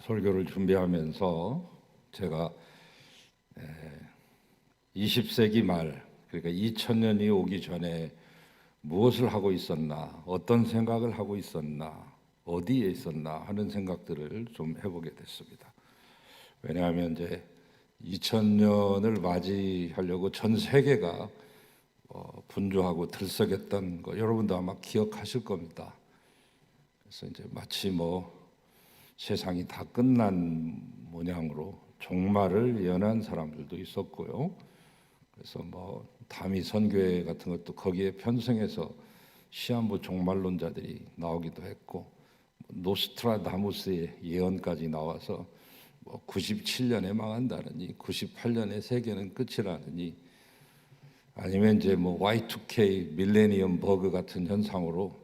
설교를 준비하면서 제가 20세기 말, 그러니까 2000년이 오기 전에 무엇을 하고 있었나, 어떤 생각을 하고 있었나, 어디에 있었나 하는 생각들을 좀 해보게 됐습니다. 왜냐하면 이제 2000년을 맞이하려고 전 세계가 분주하고 들썩였던 거 여러분도 아마 기억하실 겁니다. 그래서 이제 마치 세상이 다 끝난 모양으로 종말을 예언한 사람들도 있었고요. 그래서 다미 선교회 같은 것도 거기에 편성해서 시한부 종말론자들이 나오기도 했고, 노스트라다무스의 예언까지 나와서 97년에 망한다느니 98년에 세계는 끝이라느니, 아니면 이제 Y2K 밀레니엄 버그 같은 현상으로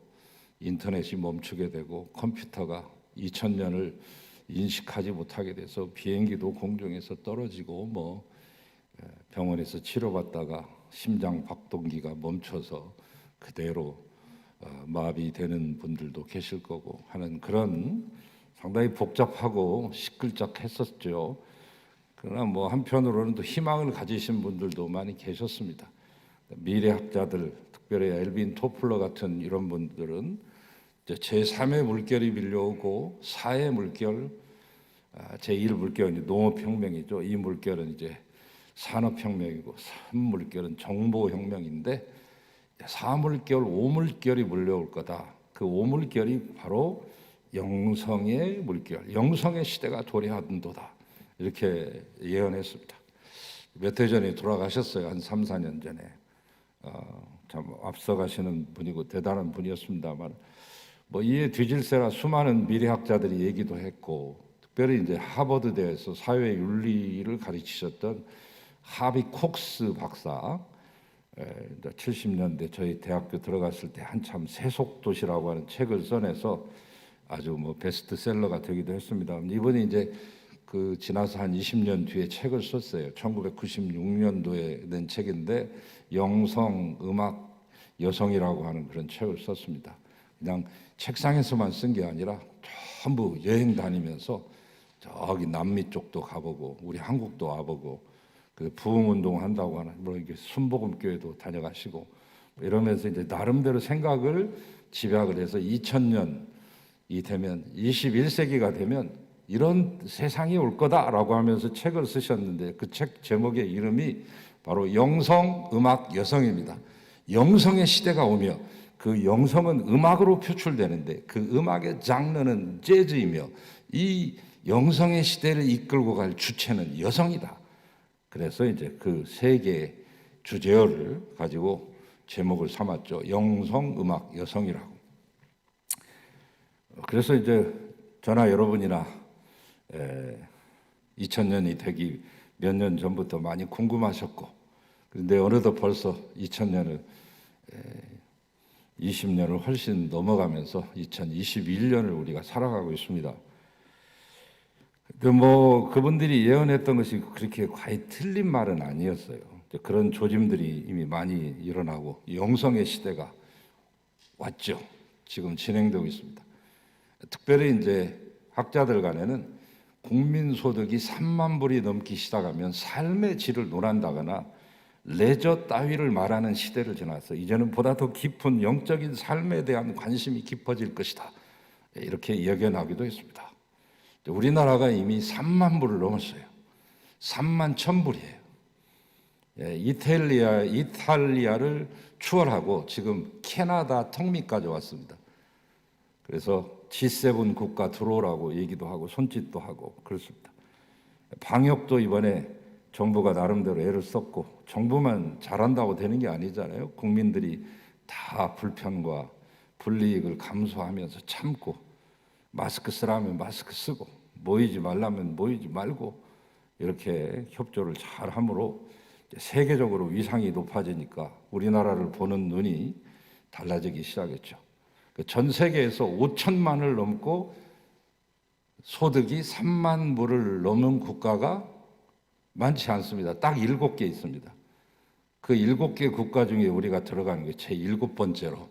인터넷이 멈추게 되고 컴퓨터가 2000년을 인식하지 못하게 돼서 비행기도 공중에서 떨어지고 병원에서 치료받다가 심장 박동기가 멈춰서 그대로 마비되는 분들도 계실 거고 하는 그런 상당히 복잡하고 시끌적했었죠. 그러나 한편으로는 또 희망을 가지신 분들도 많이 계셨습니다. 미래학자들, 특별히 엘빈 토플러 같은 이런 분들은 제3의 물결이 밀려오고 4의 물결, 제1 물결은 농업혁명이죠. 이 물결은 이제 산업혁명이고 3물결은 정보혁명인데 4물결, 5물결이 물려올 거다. 그 5물결이 바로 영성의 물결, 영성의 시대가 도래하는도다. 이렇게 예언했습니다. 몇 해 전에 돌아가셨어요. 한 3, 4년 전에. 참 앞서가시는 분이고 대단한 분이었습니다만, 이에 뒤질세라 수많은 미래학자들이 얘기도 했고, 특별히 이제 하버드대에서 사회윤리를 가르치셨던 하비 콕스 박사, 70년대 저희 대학교 들어갔을 때 한참 세속도시라고 하는 책을 써내서 아주 베스트셀러가 되기도 했습니다. 이분이 이제 지나서 한 20년 뒤에 책을 썼어요. 1996년도에 낸 책인데 영성, 음악, 여성이라고 하는 그런 책을 썼습니다. 그냥 책상에서만 쓴 게 아니라 전부 여행 다니면서 저기 남미 쪽도 가보고 우리 한국도 와보고 그 부흥운동 한다고 하는 이게 순복음교회도 다녀가시고 이러면서 이제 나름대로 생각을 집약을 해서 2000년이 되면 21세기가 되면 이런 세상이 올 거다라고 하면서 책을 쓰셨는데 그 책 제목의 이름이 바로 영성, 음악, 여성입니다. 영성의 시대가 오며 그 영성은 음악으로 표출되는데 그 음악의 장르는 재즈이며 이 영성의 시대를 이끌고 갈 주체는 여성이다. 그래서 이제 그 세 개의 주제어를 가지고 제목을 삼았죠. 영성, 음악, 여성이라고. 그래서 이제 저나 여러분이나 2000년이 되기 몇 년 전부터 많이 궁금하셨고, 그런데 어느덧 벌써 2000년을 20년을 훨씬 넘어가면서 2021년을 우리가 살아가고 있습니다. 그분들이 예언했던 것이 그렇게 과히 틀린 말은 아니었어요. 그런 조짐들이 이미 많이 일어나고 영성의 시대가 왔죠. 지금 진행되고 있습니다. 특별히 이제 학자들 간에는 국민소득이 3만 불이 넘기 시작하면 삶의 질을 논한다거나 레저 따위를 말하는 시대를 지나서 이제는 보다 더 깊은 영적인 삶에 대한 관심이 깊어질 것이다. 이렇게 예견하기도 했습니다. 우리나라가 이미 3만 불을 넘었어요. 3만 1,000불이에요. 이탈리아를 추월하고 지금 캐나다 턱밑까지 왔습니다. 그래서 G7 국가 들어오라고 얘기도 하고 손짓도 하고 그렇습니다. 방역도 이번에 정부가 나름대로 애를 썼고, 정부만 잘한다고 되는 게 아니잖아요. 국민들이 다 불편과 불이익을 감수하면서 참고, 마스크 쓰라면 마스크 쓰고, 모이지 말라면 모이지 말고 이렇게 협조를 잘 함으로 세계적으로 위상이 높아지니까 우리나라를 보는 눈이 달라지기 시작했죠. 전 세계에서 5천만을 넘고 소득이 3만 불을 넘는 국가가 많지 않습니다. 딱 7개 있습니다. 그 7개 국가 중에 우리가 들어가는 게 제 7번째로,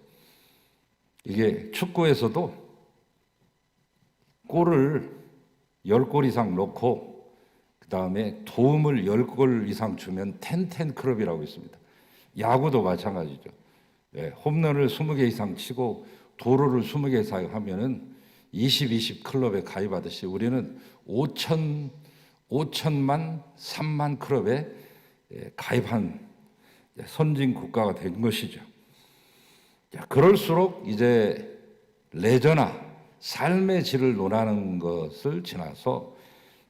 이게 축구에서도 골을 10골 이상 넣고 그다음에 도움을 10골 이상 주면 10-10 클럽이라고 있습니다. 야구도 마찬가지죠. 예, 홈런을 20개 이상 치고 도루를 20개 이상 하면은 20 클럽에 가입하듯이 우리는 5천만 3만 클럽에 가입한 선진 국가가 된 것이죠. 그럴수록 이제 레저나 삶의 질을 논하는 것을 지나서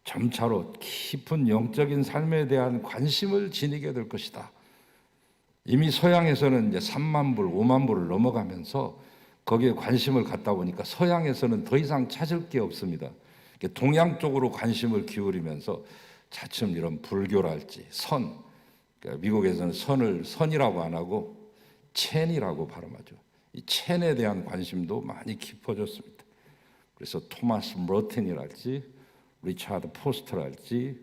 점차로 깊은 영적인 삶에 대한 관심을 지니게 될 것이다. 이미 서양에서는 이제 3만 불, 5만 불을 넘어가면서 거기에 관심을 갖다 보니까 서양에서는 더 이상 찾을 게 없습니다. 동양 쪽으로 관심을 기울이면서 차츰 이런 불교랄지 선, 그러니까 미국에서는 선을 선이라고 안 하고 첸이라고 발음하죠. 이 첸에 대한 관심도 많이 깊어졌습니다. 그래서 토마스 머튼이랄지 리차드 포스터랄지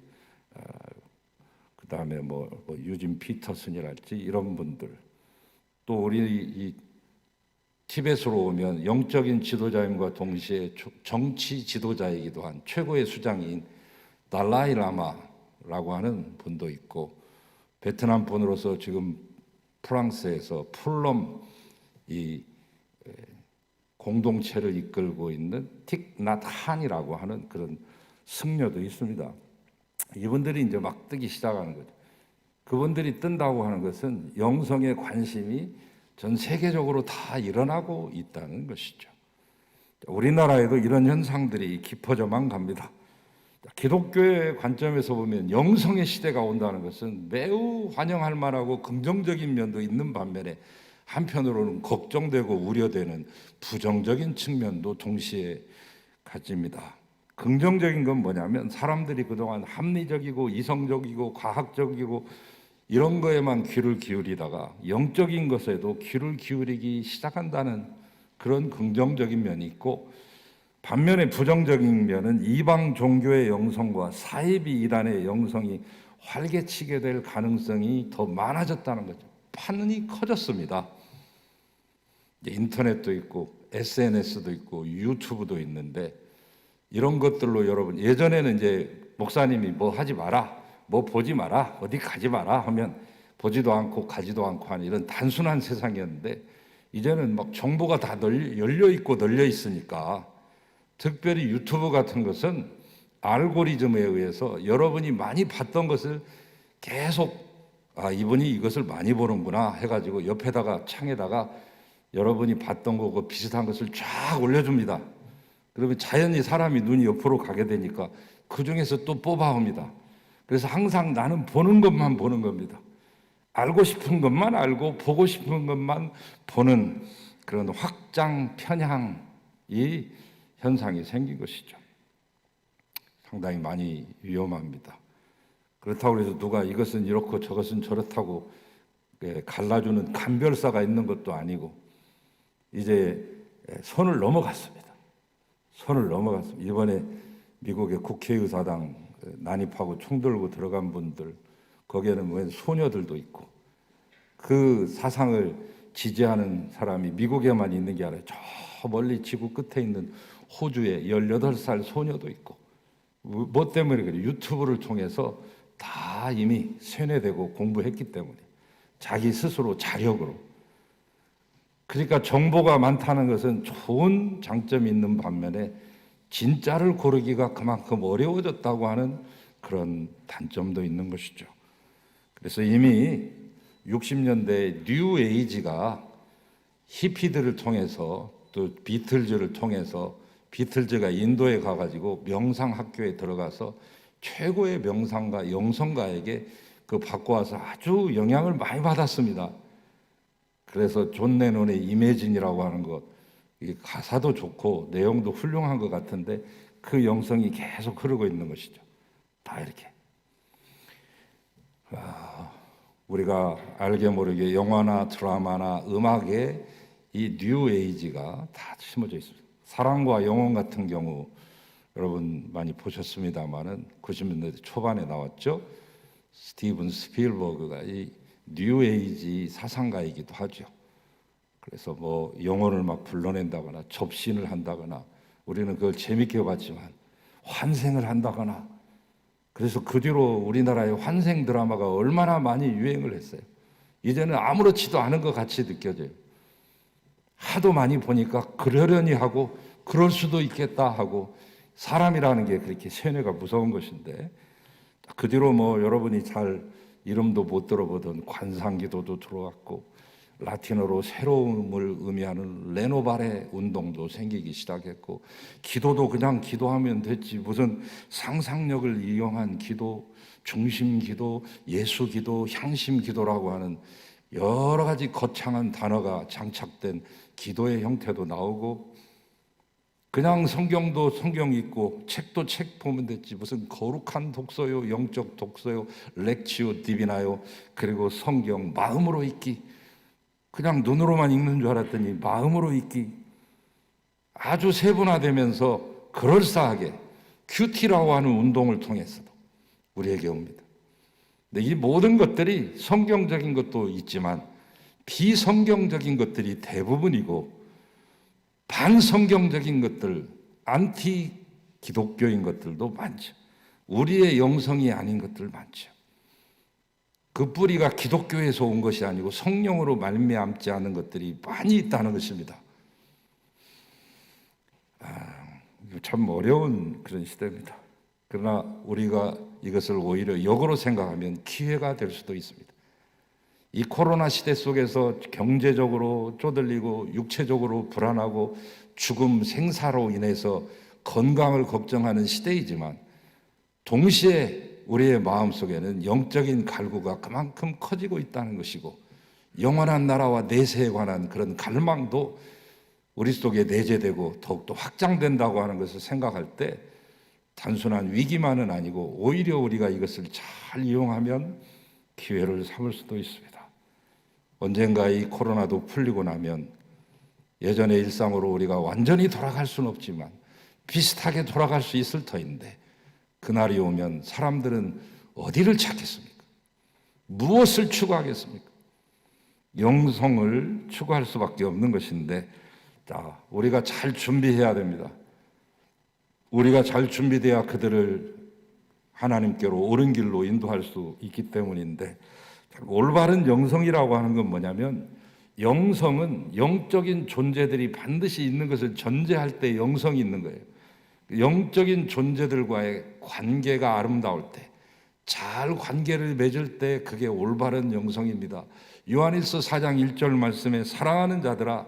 그다음에 뭐 유진 피터슨이랄지 이런 분들, 또 우리 이 티벳으로 오면 영적인 지도자임과 동시에 정치 지도자이기도 한 최고의 수장인 달라이 라마라고 하는 분도 있고, 베트남 분으로서 지금 프랑스에서 풀럼 이 공동체를 이끌고 있는 틱낫 한이라고 하는 그런 승려도 있습니다. 이분들이 이제 막 뜨기 시작하는 거죠. 그분들이 뜬다고 하는 것은 영성의 관심이 전 세계적으로 다 일어나고 있다는 것이죠. 우리나라에도 이런 현상들이 깊어져만 갑니다. 기독교의 관점에서 보면 영성의 시대가 온다는 것은 매우 환영할 만하고 긍정적인 면도 있는 반면에 한편으로는 걱정되고 우려되는 부정적인 측면도 동시에 가집니다. 긍정적인 건 뭐냐면 사람들이 그동안 합리적이고 이성적이고 과학적이고 이런 거에만 귀를 기울이다가 영적인 것에도 귀를 기울이기 시작한다는 그런 긍정적인 면이 있고, 반면에 부정적인 면은 이방 종교의 영성과 사이비 이단의 영성이 활개치게 될 가능성이 더 많아졌다는 거죠. 판이 커졌습니다. 인터넷도 있고 SNS도 있고 유튜브도 있는데, 이런 것들로 여러분, 예전에는 이제 목사님이 뭐 하지 마라, 뭐 보지 마라, 어디 가지 마라 하면 보지도 않고 가지도 않고 하는 이런 단순한 세상이었는데, 이제는 막 정보가 다 열려 있고 널려 있으니까, 특별히 유튜브 같은 것은 알고리즘에 의해서 여러분이 많이 봤던 것을 계속 이분이 이것을 많이 보는구나 해가지고 옆에다가 창에다가 여러분이 봤던 거고 비슷한 것을 쫙 올려줍니다. 그러면 자연히 사람이 눈이 옆으로 가게 되니까 그 중에서 또 뽑아옵니다. 그래서 항상 나는 보는 것만 보는 겁니다. 알고 싶은 것만 알고 보고 싶은 것만 보는 그런 확장 편향이 현상이 생긴 것이죠. 상당히 많이 위험합니다. 그렇다고 해서 누가 이것은 이렇고 저것은 저렇다고 갈라주는 간별사가 있는 것도 아니고, 이제 선을 넘어갔습니다. 선을 넘어갔습니다. 이번에 미국의 국회의사당 난입하고 총 들고 들어간 분들, 거기에는 웬 소녀들도 있고, 그 사상을 지지하는 사람이 미국에만 있는 게 아니라 저 멀리 지구 끝에 있는 호주에 18살 소녀도 있고, 뭐 때문에 그래요? 유튜브를 통해서 다 이미 세뇌되고 공부했기 때문에, 자기 스스로 자력으로. 그러니까 정보가 많다는 것은 좋은 장점이 있는 반면에 진짜를 고르기가 그만큼 어려워졌다고 하는 그런 단점도 있는 것이죠. 그래서 이미 60년대 뉴 에이지가 히피들을 통해서, 또 비틀즈를 통해서, 비틀즈가 인도에 가가지고 명상학교에 들어가서 최고의 명상가, 영성가에게 그 받고 와서 아주 영향을 많이 받았습니다. 그래서 존 레논의 이매진이라고 하는 것, 가사도 좋고 내용도 훌륭한 것 같은데 그 영성이 계속 흐르고 있는 것이죠. 다 이렇게. 우리가 알게 모르게 영화나 드라마나 음악에 이 뉴 에이지가 다 심어져 있습니다. 사랑과 영혼 같은 경우 여러분 많이 보셨습니다마는 90년대 초반에 나왔죠. 스티븐 스필버그가 이 뉴 에이지 사상가이기도 하죠. 그래서 뭐 영혼을 막 불러낸다거나 접신을 한다거나 우리는 그걸 재밌게 봤지만 환생을 한다거나. 그래서 그 뒤로 우리나라의 환생 드라마가 얼마나 많이 유행을 했어요. 이제는 아무렇지도 않은 것 같이 느껴져요. 하도 많이 보니까 그러려니 하고 그럴 수도 있겠다 하고, 사람이라는 게 그렇게 세뇌가 무서운 것인데, 그 뒤로 뭐 여러분이 잘 이름도 못 들어보던 관상기도도 들어왔고, 라틴어로 새로움을 의미하는 레노바레 운동도 생기기 시작했고, 기도도 그냥 기도하면 됐지 무슨 상상력을 이용한 기도, 중심 기도, 예수 기도, 향심 기도라고 하는 여러 가지 거창한 단어가 장착된 기도의 형태도 나오고, 그냥 성경도 성경 읽고 책도 책 보면 됐지 무슨 거룩한 독서요, 영적 독서요, 렉치오 디비나요, 그리고 성경 마음으로 읽기, 그냥 눈으로만 읽는 줄 알았더니 마음으로 읽기, 아주 세분화되면서 그럴싸하게 큐티라고 하는 운동을 통해서도 우리에게 옵니다. 근데 이 모든 것들이 성경적인 것도 있지만 비성경적인 것들이 대부분이고, 반성경적인 것들, 안티 기독교인 것들도 많죠. 우리의 영성이 아닌 것들 많죠. 그 뿌리가 기독교에서 온 것이 아니고 성령으로 말미암지 않은 것들이 많이 있다는 것입니다. 참 어려운 그런 시대입니다. 그러나 우리가 이것을 오히려 역으로 생각하면 기회가 될 수도 있습니다. 이 코로나 시대 속에서 경제적으로 쪼들리고 육체적으로 불안하고 죽음, 생사로 인해서 건강을 걱정하는 시대이지만, 동시에 우리의 마음속에는 영적인 갈구가 그만큼 커지고 있다는 것이고, 영원한 나라와 내세에 관한 그런 갈망도 우리 속에 내재되고 더욱더 확장된다고 하는 것을 생각할 때, 단순한 위기만은 아니고 오히려 우리가 이것을 잘 이용하면 기회를 삼을 수도 있습니다. 언젠가 이 코로나도 풀리고 나면 예전의 일상으로 우리가 완전히 돌아갈 수는 없지만 비슷하게 돌아갈 수 있을 터인데, 그날이 오면 사람들은 어디를 찾겠습니까? 무엇을 추구하겠습니까? 영성을 추구할 수밖에 없는 것인데, 자, 우리가 잘 준비해야 됩니다. 우리가 잘 준비돼야 그들을 하나님께로 옳은 길로 인도할 수 있기 때문인데, 올바른 영성이라고 하는 건 뭐냐면, 영성은 영적인 존재들이 반드시 있는 것을 전제할 때 영성이 있는 거예요. 영적인 존재들과의 관계가 아름다울 때, 잘 관계를 맺을 때 그게 올바른 영성입니다. 요한일서 4장 1절 말씀에 사랑하는 자들아,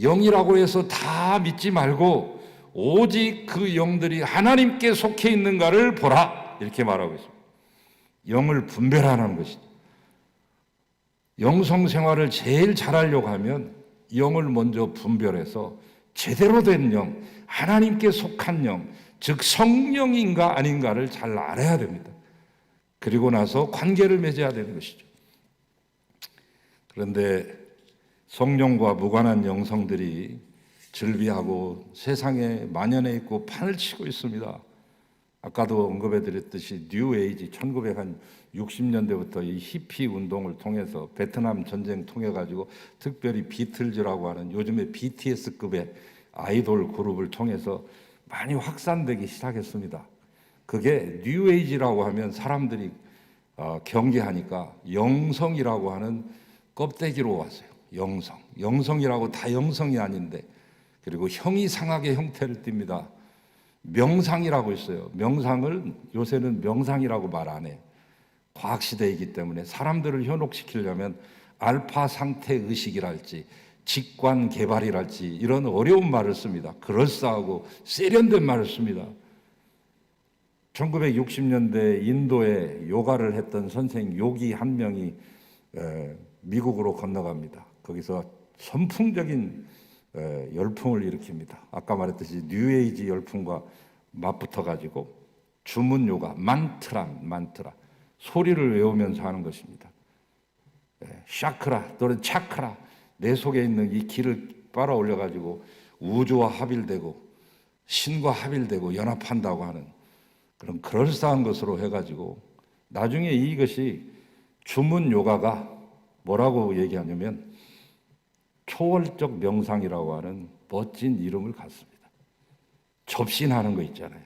영이라고 해서 다 믿지 말고 오직 그 영들이 하나님께 속해 있는가를 보라, 이렇게 말하고 있습니다. 영을 분별하는 것이죠. 영성 생활을 제일 잘하려고 하면 영을 먼저 분별해서 제대로 된 영, 하나님께 속한 영, 즉 성령인가 아닌가를 잘 알아야 됩니다. 그리고 나서 관계를 맺어야 되는 것이죠. 그런데 성령과 무관한 영성들이 즐비하고 세상에 만연해 있고 판을 치고 있습니다. 아까도 언급해 드렸듯이 뉴에이지 1960년대부터 이 히피 운동을 통해서 베트남 전쟁 통해 가지고 특별히 비틀즈라고 하는 요즘의 BTS급의 아이돌 그룹을 통해서 많이 확산되기 시작했습니다. 그게 뉴에이지라고 하면 사람들이 경계하니까 영성이라고 하는 껍데기로 왔어요. 영성이라고 다 영성이 아닌데, 그리고 형이상하게 형태를 띱니다. 명상이라고 있어요. 명상을 요새는 명상이라고 말 안 해요. 과학시대이기 때문에 사람들을 현혹시키려면 알파 상태 의식이랄지 직관 개발이랄지 이런 어려운 말을 씁니다. 그럴싸하고 세련된 말을 씁니다. 1960년대 인도에 요가를 했던 선생 요기 한 명이 미국으로 건너갑니다. 거기서 선풍적인 열풍을 일으킵니다. 아까 말했듯이 뉴에이지 열풍과 맞붙어 가지고 주문 요가, 만트라 소리를 외우면서 하는 것입니다. 샤크라 또는 차크라, 내 속에 있는 이 기를 빨아 올려 가지고 우주와 합일되고 신과 합일되고 연합한다고 하는 그런 그럴싸한 것으로 해가지고, 나중에 이것이 주문 요가가 뭐라고 얘기하냐면 초월적 명상이라고 하는 멋진 이름을 갖습니다. 접신하는 거 있잖아요.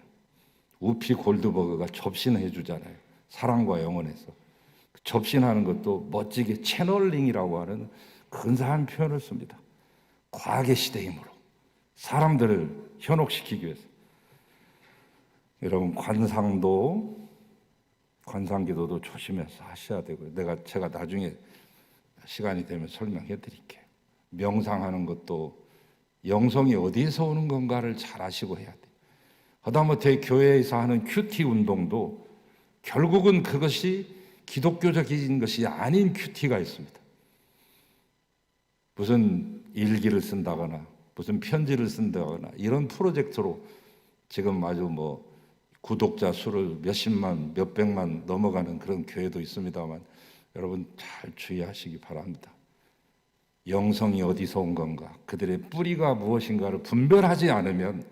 우피 골드버그가 접신해 주잖아요. 사랑과 영혼에서. 접신하는 것도 멋지게 채널링이라고 하는 근사한 표현을 씁니다. 과학의 시대의 힘으로 사람들을 현혹시키기 위해서. 여러분, 관상기도도 조심해서 하셔야 되고요. 제가 나중에 시간이 되면 설명해 드릴게요. 명상하는 것도 영성이 어디에서 오는 건가를 잘 아시고 해야 돼요. 하다못해 교회에서 하는 큐티 운동도 결국은 그것이 기독교적인 것이 아닌 큐티가 있습니다. 무슨 일기를 쓴다거나 무슨 편지를 쓴다거나 이런 프로젝트로 지금 아주 구독자 수를 몇십만, 몇백만 넘어가는 그런 교회도 있습니다만 여러분 잘 주의하시기 바랍니다. 영성이 어디서 온 건가, 그들의 뿌리가 무엇인가를 분별하지 않으면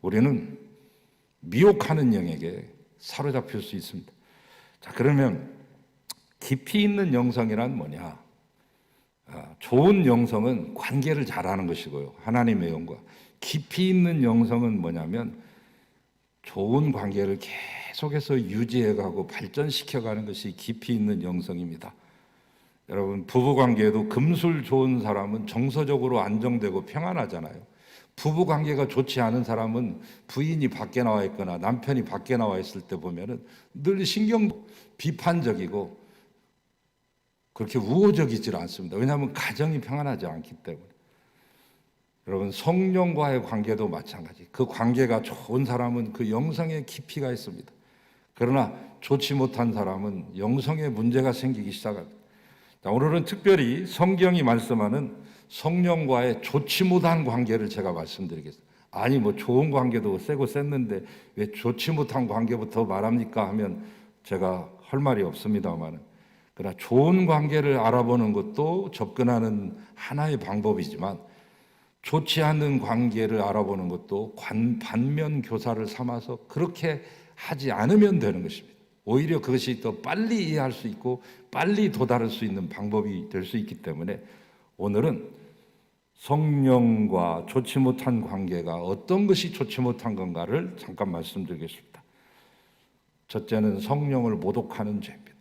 우리는 미혹하는 영에게 사로잡힐 수 있습니다. 자, 그러면 깊이 있는 영성이란 뭐냐? 좋은 영성은 관계를 잘하는 것이고요. 하나님의 영과 깊이 있는 영성은 뭐냐면 좋은 관계를 계속해서 유지해가고 발전시켜가는 것이 깊이 있는 영성입니다. 여러분, 부부관계에도 금술 좋은 사람은 정서적으로 안정되고 평안하잖아요. 부부관계가 좋지 않은 사람은 부인이 밖에 나와 있거나 남편이 밖에 나와 있을 때 보면은 늘 비판적이고 그렇게 우호적이질 않습니다. 왜냐하면 가정이 평안하지 않기 때문에. 여러분, 성령과의 관계도 마찬가지. 그 관계가 좋은 사람은 그 영성에 깊이가 있습니다. 그러나 좋지 못한 사람은 영성에 문제가 생기기 시작합니다. 자, 오늘은 특별히 성경이 말씀하는 성령과의 좋지 못한 관계를 제가 말씀드리겠습니다. 아니 좋은 관계도 세고 셌는데 왜 좋지 못한 관계부터 말합니까 하면 제가 할 말이 없습니다만, 그러나 좋은 관계를 알아보는 것도 접근하는 하나의 방법이지만 좋지 않은 관계를 알아보는 것도 반면 교사를 삼아서 그렇게 하지 않으면 되는 것입니다. 오히려 그것이 더 빨리 이해할 수 있고 빨리 도달할 수 있는 방법이 될 수 있기 때문에 오늘은 성령과 좋지 못한 관계가 어떤 것이 좋지 못한 건가를 잠깐 말씀드리겠습니다. 첫째는 성령을 모독하는 죄입니다.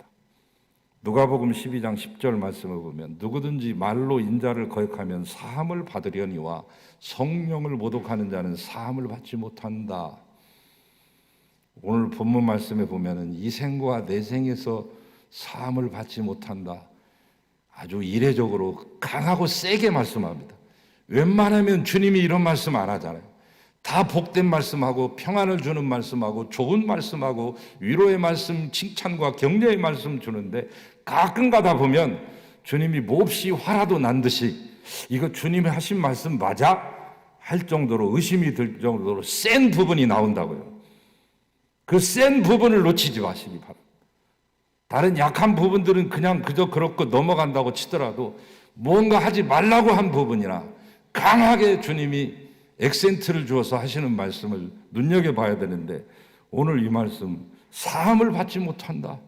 누가복음 12장 10절 말씀을 보면 누구든지 말로 인자를 거역하면 사함을 받으려니와 성령을 모독하는 자는 사함을 받지 못한다. 오늘 본문 말씀에 보면은 이 생과 내 생에서 사함을 받지 못한다. 아주 이례적으로 강하고 세게 말씀합니다. 웬만하면 주님이 이런 말씀 안 하잖아요. 다 복된 말씀하고 평안을 주는 말씀하고 좋은 말씀하고 위로의 말씀, 칭찬과 격려의 말씀 주는데 가끔 가다 보면 주님이 몹시 화라도 난 듯이 이거 주님이 하신 말씀 맞아? 할 정도로 의심이 들 정도로 센 부분이 나온다고요. 그 센 부분을 놓치지 마시기 바랍니다. 다른 약한 부분들은 그냥 그저 그렇고 넘어간다고 치더라도 뭔가 하지 말라고 한 부분이나 강하게 주님이 액센트를 주어서 하시는 말씀을 눈여겨봐야 되는데 오늘 이 말씀 사함을 받지 못한다.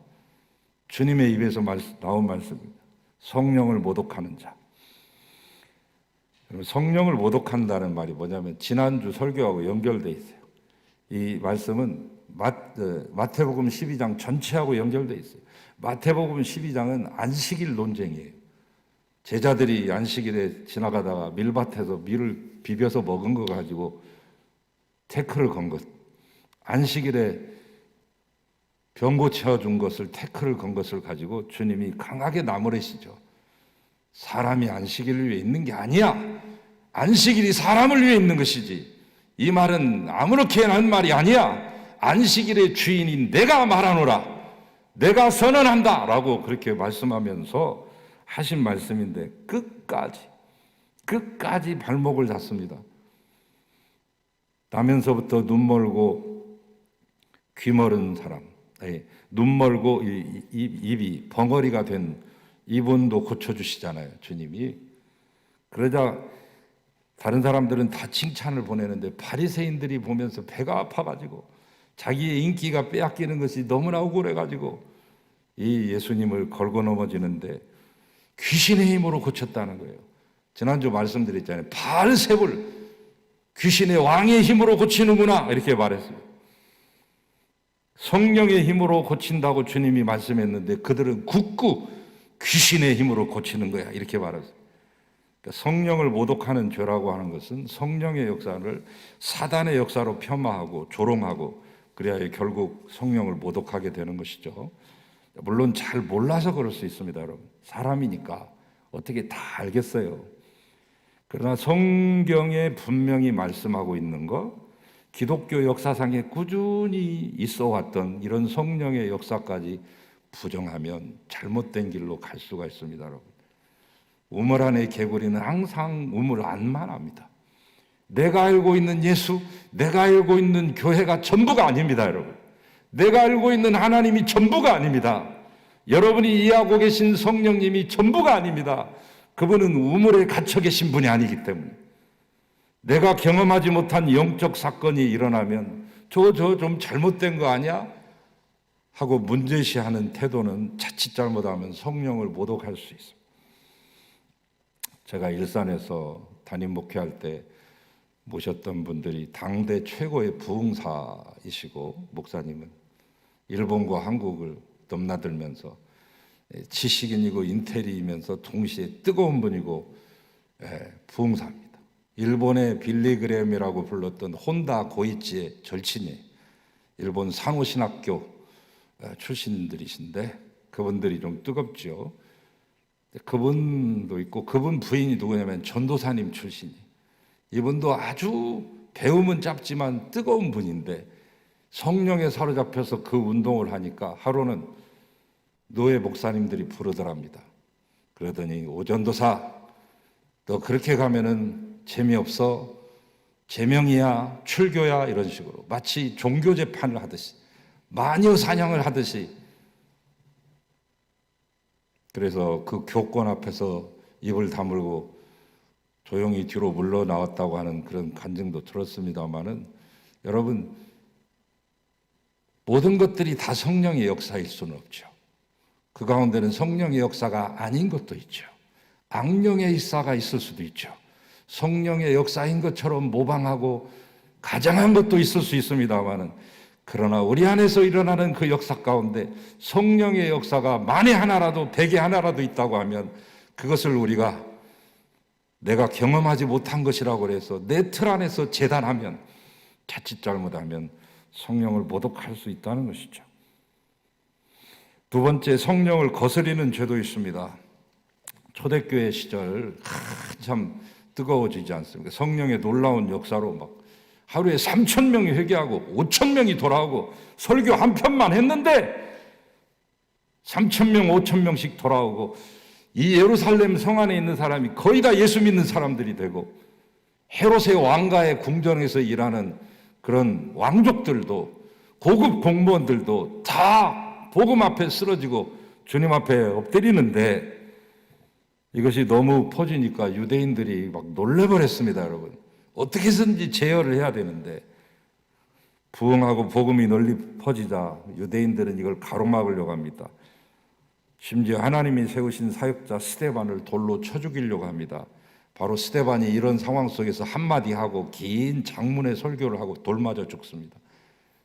주님의 입에서 나온 말씀입니다. 성령을 모독하는 자. 성령을 모독한다는 말이 뭐냐면 지난주 설교하고 연결되어 있어요. 이 말씀은 마태복음 12장 전체하고 연결되어 있어요. 마태복음 12장은 안식일 논쟁이에요. 제자들이 안식일에 지나가다가 밀밭에서 밀을 비벼서 먹은 거 가지고 태클을 건 것, 안식일에 병 고쳐준 것을 태클을 건 것을 가지고 주님이 강하게 나무래시죠. 사람이 안식일을 위해 있는 게 아니야. 안식일이 사람을 위해 있는 것이지. 이 말은 아무렇게나 한 말이 아니야. 안식일의 주인인 내가 말하노라. 내가 선언한다. 라고 그렇게 말씀하면서 하신 말씀인데 끝까지 발목을 잡습니다. 나면서부터 눈 멀고 귀 멀은 사람, 눈 멀고 입이 벙어리가 된 이분도 고쳐주시잖아요, 주님이. 그러자 다른 사람들은 다 칭찬을 보내는데 바리새인들이 보면서 배가 아파가지고 자기의 인기가 빼앗기는 것이 너무나 억울해가지고 이 예수님을 걸고 넘어지는데 귀신의 힘으로 고쳤다는 거예요. 지난주 말씀드렸잖아요. 바알세불 귀신의 왕의 힘으로 고치는구나 이렇게 말했어요. 성령의 힘으로 고친다고 주님이 말씀했는데 그들은 굳고 귀신의 힘으로 고치는 거야, 이렇게 말했어요. 그러니까 성령을 모독하는 죄라고 하는 것은 성령의 역사를 사단의 역사로 폄하하고 조롱하고 그래야 결국 성령을 모독하게 되는 것이죠. 물론 잘 몰라서 그럴 수 있습니다, 여러분. 사람이니까 어떻게 다 알겠어요. 그러나 성경에 분명히 말씀하고 있는 거, 기독교 역사상에 꾸준히 있어 왔던 이런 성령의 역사까지 부정하면 잘못된 길로 갈 수가 있습니다, 여러분. 우물 안의 개구리는 항상 우물 안만 합니다. 내가 알고 있는 예수, 내가 알고 있는 교회가 전부가 아닙니다, 여러분. 내가 알고 있는 하나님이 전부가 아닙니다. 여러분이 이해하고 계신 성령님이 전부가 아닙니다. 그분은 우물에 갇혀 계신 분이 아니기 때문에. 내가 경험하지 못한 영적 사건이 일어나면 저 좀 잘못된 거 아니야? 하고 문제시하는 태도는 자칫 잘못하면 성령을 모독할 수 있습니다. 제가 일산에서 담임 목회할 때 모셨던 분들이 당대 최고의 부흥사이시고, 목사님은 일본과 한국을 넘나들면서 지식인이고 인텔리이면서 동시에 뜨거운 분이고 부흥사입니다. 일본의 빌리그램이라고 불렀던 혼다 고이치의 절친이 일본 상호신학교 출신들이신데 그분들이 좀 뜨겁죠. 그분도 있고, 그분 부인이 누구냐면 전도사님 출신이, 이분도 아주 배움은 짧지만 뜨거운 분인데 성령에 사로잡혀서 그 운동을 하니까 하루는 노예 목사님들이 부르더랍니다. 그러더니 오전도사, 너 그렇게 가면은 재미없어, 제명이야, 출교야, 이런 식으로 마치 종교 재판을 하듯이, 마녀 사냥을 하듯이. 그래서 그 교권 앞에서 입을 다물고 조용히 뒤로 물러나왔다고 하는 그런 간증도 들었습니다마는, 여러분, 모든 것들이 다 성령의 역사일 수는 없죠. 그 가운데는 성령의 역사가 아닌 것도 있죠. 악령의 역사가 있을 수도 있죠. 성령의 역사인 것처럼 모방하고 가장한 것도 있을 수 있습니다마는, 그러나 우리 안에서 일어나는 그 역사 가운데 성령의 역사가 만에 하나라도, 백에 하나라도 있다고 하면 그것을 우리가 내가 경험하지 못한 것이라고 해서 내 틀 안에서 재단하면, 자칫 잘못하면 성령을 모독할 수 있다는 것이죠. 두 번째, 성령을 거스리는 죄도 있습니다. 초대교회 시절 한참 뜨거워지지 않습니까? 성령의 놀라운 역사로 막 하루에 3,000명이 회개하고 5,000명이 돌아오고, 설교 한 편만 했는데 3,000명, 5,000명씩 돌아오고, 이 예루살렘 성 안에 있는 사람이 거의 다 예수 믿는 사람들이 되고, 헤롯의 왕가의 궁전에서 일하는 그런 왕족들도, 고급 공무원들도 다 복음 앞에 쓰러지고 주님 앞에 엎드리는데, 이것이 너무 퍼지니까 유대인들이 막 놀래버렸습니다, 여러분. 어떻게 해서든지 제어를 해야 되는데, 부흥하고 복음이 널리 퍼지자 유대인들은 이걸 가로막으려고 합니다. 심지어 하나님이 세우신 사역자 스데반을 돌로 쳐 죽이려고 합니다. 바로 스데반이 이런 상황 속에서 한마디 하고 긴 장문의 설교를 하고 돌 맞아 죽습니다.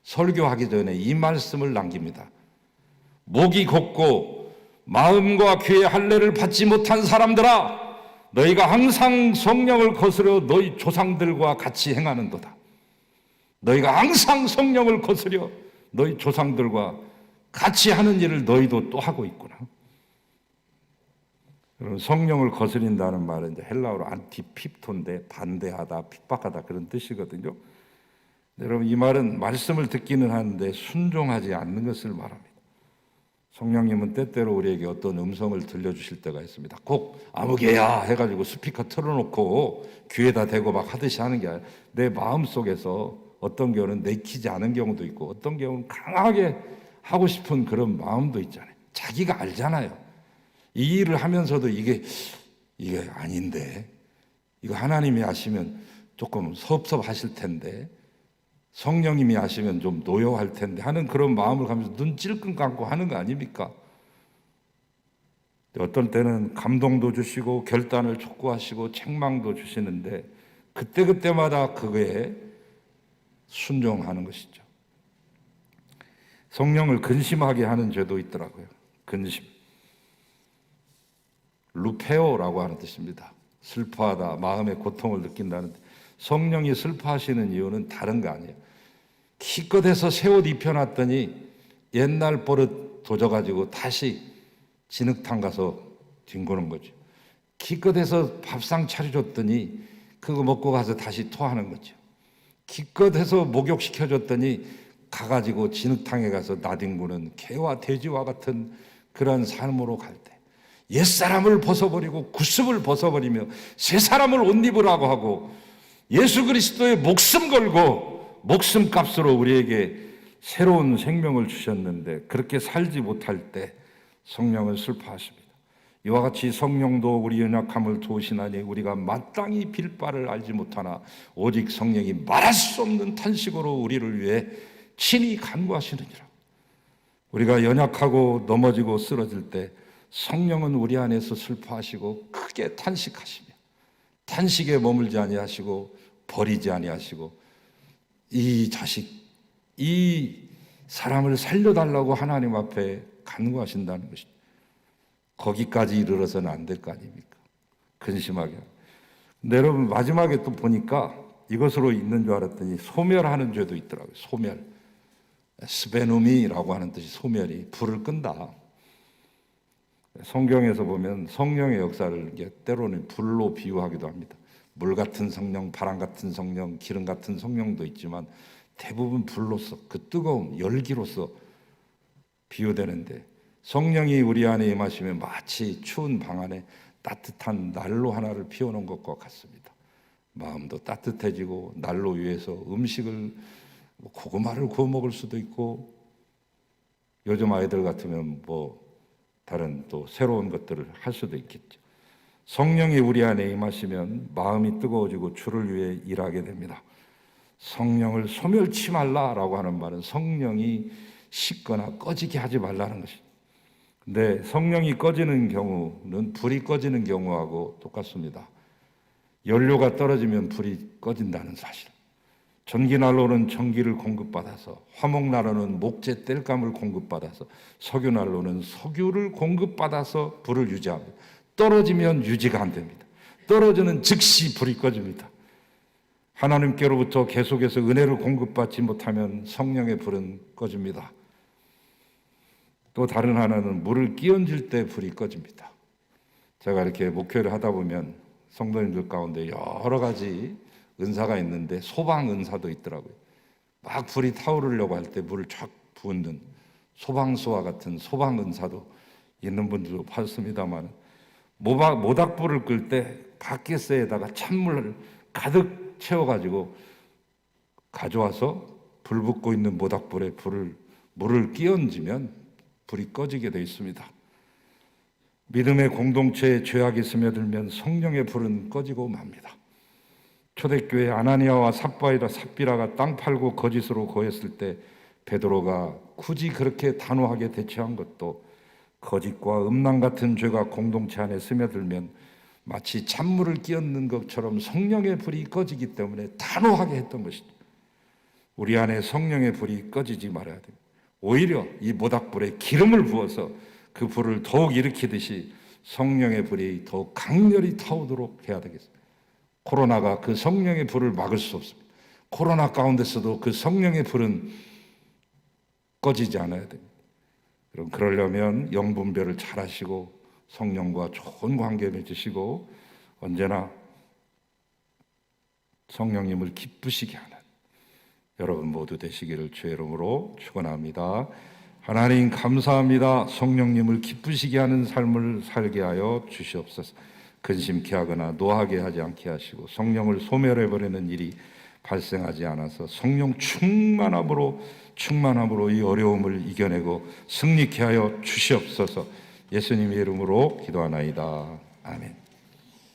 설교하기 전에 이 말씀을 남깁니다. 목이 곧고 마음과 귀의 할례를 받지 못한 사람들아, 너희가 항상 성령을 거스려 너희 조상들과 같이 행하는도다. 너희가 항상 성령을 거스려 너희 조상들과 같이 하는 일을 너희도 또 하고 있구나. 여러분, 성령을 거스린다는 말은 이제 헬라어로 안티핍토인데 반대하다, 핍박하다, 그런 뜻이거든요. 여러분, 이 말은 말씀을 듣기는 하는데 순종하지 않는 것을 말합니다. 성령님은 때때로 우리에게 어떤 음성을 들려주실 때가 있습니다. 꼭 아무개야 해가지고 스피커 틀어놓고 귀에다 대고 막 하듯이 하는 게 아니라, 내 마음속에서 어떤 경우는 내키지 않은 경우도 있고, 어떤 경우는 강하게 하고 싶은 그런 마음도 있잖아요. 자기가 알잖아요. 이 일을 하면서도 이게 아닌데, 이거 하나님이 아시면 조금 섭섭하실 텐데, 성령님이 아시면 좀 노여할 텐데 하는 그런 마음을 가면서 눈 찔끔 감고 하는 거 아닙니까? 어떤 때는 감동도 주시고 결단을 촉구하시고 책망도 주시는데, 그때그때마다 그거에 순종하는 것이죠. 성령을 근심하게 하는 죄도 있더라고요. 근심. 루페오라고 하는 뜻입니다. 슬퍼하다, 마음의 고통을 느낀다는 뜻. 성령이 슬퍼하시는 이유는 다른 거 아니에요. 기껏해서 새 옷 입혀놨더니 옛날 버릇 도져가지고 다시 진흙탕 가서 뒹구는 거죠. 기껏해서 밥상 차려줬더니 그거 먹고 가서 다시 토하는 거죠. 기껏해서 목욕시켜줬더니 가가지고 진흙탕에 가서 나뒹구는 개와 돼지와 같은 그런 삶으로 갈 때, 옛사람을 벗어버리고 구습을 벗어버리며 새 사람을 옷 입으라고 하고 예수 그리스도의 목숨 걸고 목숨값으로 우리에게 새로운 생명을 주셨는데 그렇게 살지 못할 때 성령은 슬퍼하십니다. 이와 같이 성령도 우리 연약함을 도우시나니 우리가 마땅히 빌 바를 알지 못하나 오직 성령이 말할 수 없는 탄식으로 우리를 위해 친히 간구하시느니라. 우리가 연약하고 넘어지고 쓰러질 때 성령은 우리 안에서 슬퍼하시고 크게 탄식하시며 탄식에 머물지 아니하시고 버리지 아니하시고 이 자식, 이 사람을 살려달라고 하나님 앞에 간구하신다는 것입니다. 거기까지 이르러서는 안 될 거 아닙니까? 근심하게. 근데 여러분 마지막에 또 보니까 이것으로 있는 줄 알았더니 소멸하는 죄도 있더라고요. 소멸. 스베누미라고 하는 뜻이 소멸이 불을 끈다. 성경에서 보면 성령의 역사를 때로는 불로 비유하기도 합니다. 물 같은 성령, 바람 같은 성령, 기름 같은 성령도 있지만 대부분 불로서 그 뜨거움, 열기로서 비유되는데 성령이 우리 안에 임하시면 마치 추운 방 안에 따뜻한 난로 하나를 피워놓은 것과 같습니다. 마음도 따뜻해지고 난로 위에서 음식을 고구마를 구워 먹을 수도 있고 요즘 아이들 같으면 다른 또 새로운 것들을 할 수도 있겠죠. 성령이 우리 안에 임하시면 마음이 뜨거워지고 주를 위해 일하게 됩니다. 성령을 소멸치 말라라고 하는 말은 성령이 식거나 꺼지게 하지 말라는 것입니다. 근데 성령이 꺼지는 경우는 불이 꺼지는 경우하고 똑같습니다. 연료가 떨어지면 불이 꺼진다는 사실. 전기난로는 전기를 공급받아서, 화목난로는 목재 땔감을 공급받아서, 석유난로는 석유를 공급받아서 불을 유지합니다. 떨어지면 유지가 안 됩니다. 떨어지는 즉시 불이 꺼집니다. 하나님께로부터 계속해서 은혜를 공급받지 못하면 성령의 불은 꺼집니다. 또 다른 하나는 물을 끼얹을 때 불이 꺼집니다. 제가 이렇게 목회를 하다 보면 성도님들 가운데 여러 가지 은사가 있는데 소방 은사도 있더라고요. 막 불이 타오르려고 할 때 물을 쫙 부은 소방수와 같은 소방 은사도 있는 분들도 봤습니다만 모닥불을 끌 때 바켓에다가 찬물을 가득 채워가지고 가져와서 불 붙고 있는 모닥불에 물을 끼얹으면 불이 꺼지게 되어 있습니다. 믿음의 공동체에 죄악이 스며들면 성령의 불은 꺼지고 맙니다. 초대교회 아나니아와 삽비라가 땅 팔고 거짓으로 거했을 때 베드로가 굳이 그렇게 단호하게 대처한 것도 거짓과 음란 같은 죄가 공동체 안에 스며들면 마치 찬물을 끼얹는 것처럼 성령의 불이 꺼지기 때문에 단호하게 했던 것이죠. 우리 안에 성령의 불이 꺼지지 말아야 됩니다. 오히려 이 모닥불에 기름을 부어서 그 불을 더욱 일으키듯이 성령의 불이 더욱 강렬히 타오도록 해야 되겠습니다. 코로나가 그 성령의 불을 막을 수 없습니다. 코로나 가운데서도 그 성령의 불은 꺼지지 않아야 됩니다. 그럼 그러려면 영분별을 잘 하시고 성령과 좋은 관계 맺으시고 언제나 성령님을 기쁘시게 하는 여러분 모두 되시기를 주의 이름으로 축원합니다. 하나님 감사합니다. 성령님을 기쁘시게 하는 삶을 살게 하여 주시옵소서. 근심케 하거나 노하게 하지 않게 하시고 성령을 소멸해버리는 일이 발생하지 않아서 성령 충만함으로 이 어려움을 이겨내고 승리케 하여 주시옵소서. 예수님의 이름으로 기도하나이다. 아멘.